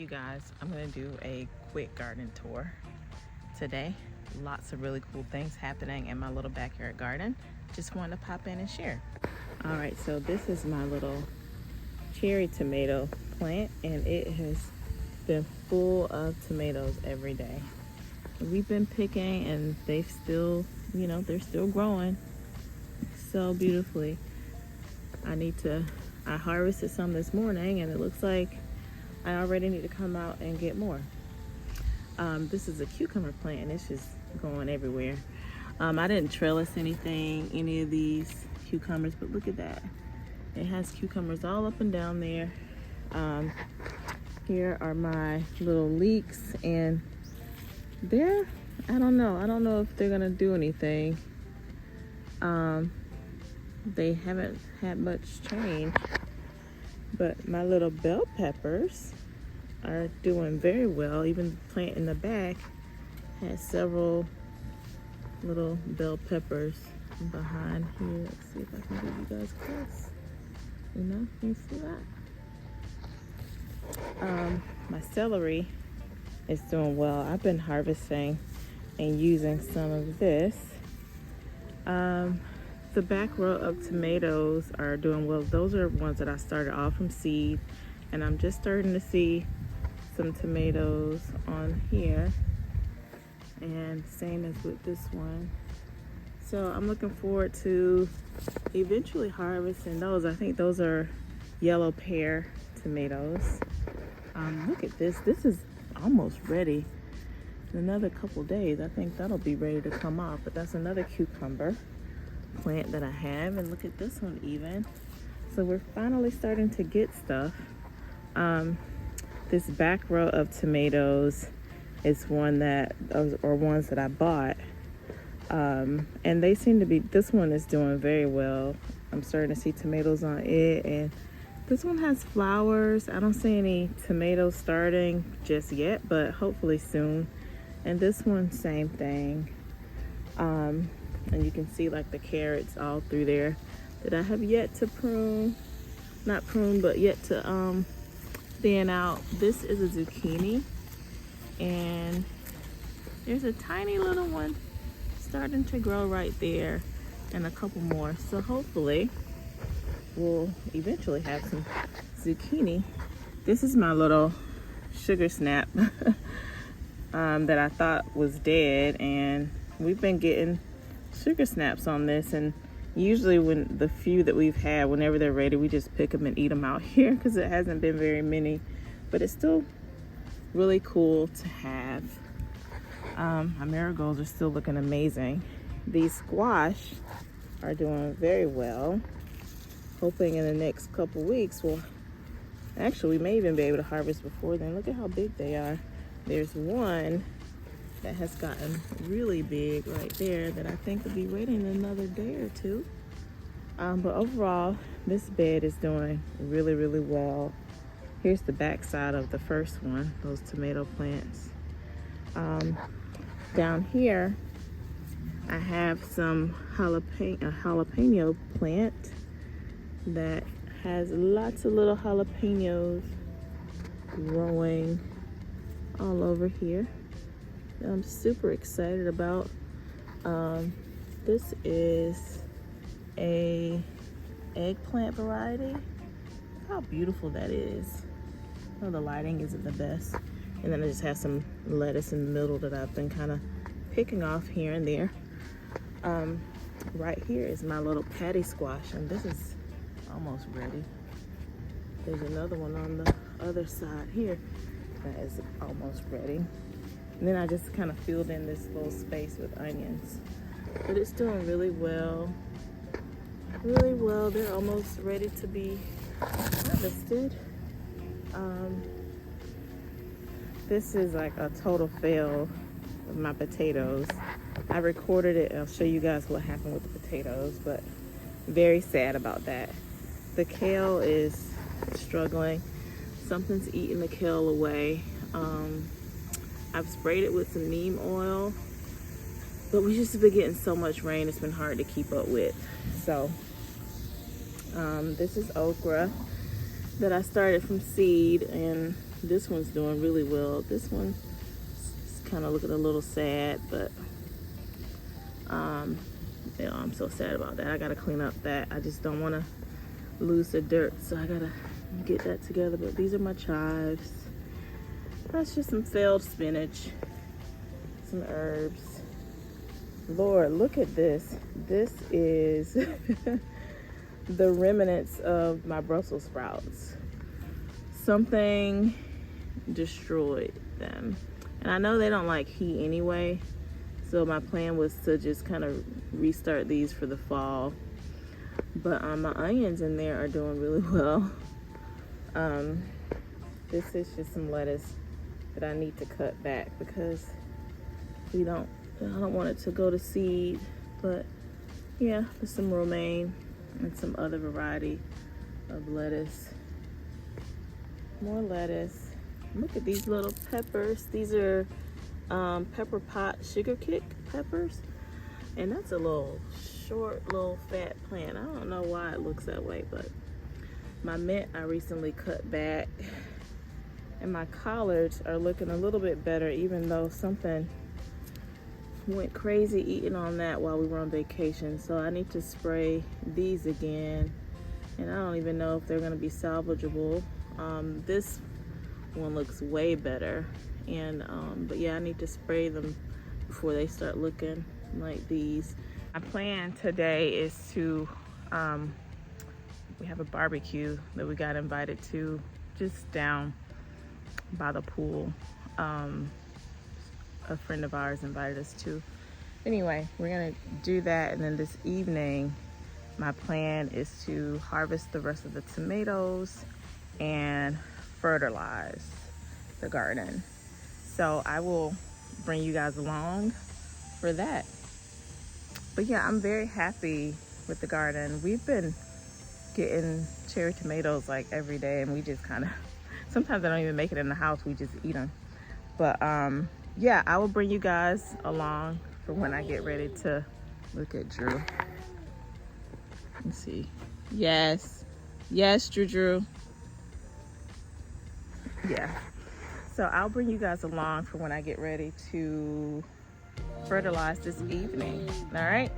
guys, I'm gonna do a quick garden tour today. Lots of really cool things happening in my little backyard garden. Just wanted to pop in and share. All right, so this is my little cherry tomato plant, and it has been full of tomatoes every day. We've been picking, and they've still, they're still growing so beautifully. I harvested some this morning, and it looks like I already need to come out and get more. This is a cucumber plant, and it's just going everywhere. I didn't trellis any of these cucumbers, but look at that. It has cucumbers all up and down there. Here are my little leeks, and I don't know if they're gonna do anything. They haven't had much change, but my little bell peppers are doing very well. Even the plant in the back has several little bell peppers behind here. Let's see if I can get you guys close. Can you see that? My celery is doing well. I've been harvesting and using some of this. The back row of tomatoes are doing well. Those are ones that I started off from seed, and I'm just starting to see some tomatoes on here, and same as with this one. So I'm looking forward to eventually harvesting those. I think those are yellow pear tomatoes. Look at this. This is almost ready. In another couple days, I think that'll be ready to come off. But that's another cucumber plant that I have, and look at this one even. So we're finally starting to get stuff. This back row of tomatoes is ones that I bought, and they seem to be, this one is doing very well. I'm starting to see tomatoes on it, and this one has flowers. I don't see any tomatoes starting just yet, but hopefully soon. And this one, same thing. And you can see like the carrots all through there that I have yet to prune. Not prune, but yet to thin out. This is a zucchini, and there's a tiny little one starting to grow right there, and a couple more. So hopefully we'll eventually have some zucchini. This is my little sugar snap that I thought was dead, and we've been getting sugar snaps on this, and usually when the few that we've had, whenever they're ready, we just pick them and eat them out here because it hasn't been very many, but it's still really cool to have. My marigolds are still looking amazing. These squash are doing very well. Hoping in the next couple weeks, we may even be able to harvest before then. Look at how big they are. There's one that has gotten really big right there that I think will be ready in another day or two. But overall, this bed is doing really, really well. Here's the back side of the first one, those tomato plants. Down here, I have some jalapeno plant that has lots of little jalapenos growing all over here. I'm super excited about. This is a eggplant variety. Look how beautiful that is. Oh, the lighting isn't the best. And then I just have some lettuce in the middle that I've been kind of picking off here and there. Right here is my little patty squash, and this is almost ready. There's another one on the other side here that is almost ready. And then I just kind of filled in this little space with onions. But it's doing really well. Really well. They're almost ready to be harvested. This is like a total fail of my potatoes. I recorded it. I'll show you guys what happened with the potatoes, but very sad about that. The kale is struggling. Something's eating the kale away. I've sprayed it with some neem oil, but we just have been getting so much rain, it's been hard to keep up with. So this is okra that I started from seed, and This one's doing really well. This one is kind of looking a little sad, but you know, I'm so sad about that. I gotta clean up that. I just don't want to lose the dirt, so I gotta get that together. But these are my chives. That's just some failed spinach, some herbs. Lord, look at this. This is the remnants of my Brussels sprouts. Something destroyed them. And I know they don't like heat anyway, so my plan was to just kind of restart these for the fall. But my onions in there are doing really well. This is just some lettuce that I need to cut back because I don't want it to go to seed. But yeah, there's some romaine and some other variety of lettuce. More lettuce. Look at these little peppers. These are pepper pot sugar kick peppers. And that's a little short, little fat plant. I don't know why it looks that way, but my mint I recently cut back. And my collards are looking a little bit better, even though something went crazy eating on that while we were on vacation. So I need to spray these again. And I don't even know if they're gonna be salvageable. This one looks way better. And but yeah, I need to spray them before they start looking like these. My plan today is to, we have a barbecue that we got invited to just down by the pool. A friend of ours invited us to. Anyway, we're gonna do that, and then this evening my plan is to harvest the rest of the tomatoes and fertilize the garden. So I will bring you guys along for that. But yeah, I'm very happy with the garden. We've been getting cherry tomatoes like every day, and we just kind of, sometimes I don't even make it in the house, we just eat them. But yeah, I will bring you guys along for when I get ready to look at Drew. Let's see. Yes, Drew. Yeah. So I'll bring you guys along for when I get ready to fertilize this evening. All right.